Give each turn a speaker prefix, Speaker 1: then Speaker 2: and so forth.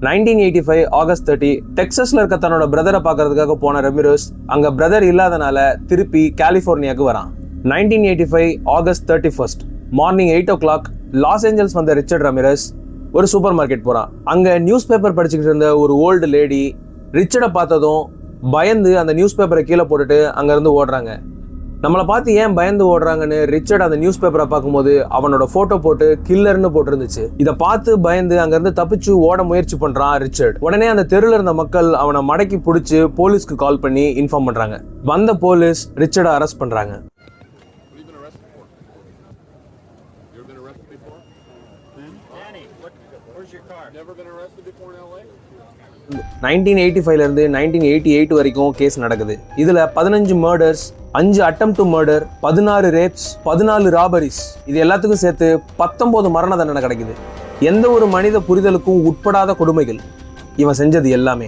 Speaker 1: 1985 August 30 டெக்சஸ்ல இருக்க தன்னோட பிரதரை பார்க்கறதுக்காக போன ரெமிரோஸ் அங்க பிரதர் இல்லாதனால திருப்பி கலிபோர்னியாவுக்கு வரான். 1985 August 31 morning 8 o'clock Los Angeles வந்த ரிச்சர்ட் ரெமிரோஸ் ஒரு சூப்பர் மார்க்கெட் போறான். அங்க நியூஸ் பேப்பர் படிச்சுக்கிட்டு இருந்த ஒரு ஓல்டு லேடி ரிச்சர்டை பார்த்ததும் பயந்து அந்த நியூஸ் பேப்பரை கீழே போட்டுட்டு அங்க இருந்து ஓடுறாங்க. நம்மளை பார்த்து ஏன் பயந்து ஓடுறாங்கன்னு ரிச்சர்ட் அந்த நியூஸ் பேப்பரை பார்க்கும்போது அவனோட போட்டோ போட்டு கில்லர்னு போட்டிருந்துச்சு. இதை பார்த்து பயந்து அங்க இருந்து தப்பிச்சு ஓட முயற்சி பண்றான் ரிச்சர்ட். உடனே அந்த தெருவில் இருந்த மக்கள் அவனை மடக்கி பிடிச்சி போலீஸ்க்கு கால் பண்ணி இன்ஃபார்ம் பண்றாங்க. வந்த போலீஸ் ரிச்சர்டை அரெஸ்ட் பண்றாங்க. 1985 இருந்து 1988 வரைக்கும் கேஸ் நடக்குது. இதுல 15 murders, 5 attempt to murder, 16 rapes, 14 robberies, இது எல்லாத்துக்கும் சேர்த்து 19 மரண தண்டனை கிடைக்குது. எந்த ஒரு மனித புரிதலுக்கும் உட்படாத கொடுமைகள் இவன் செஞ்சது எல்லாமே.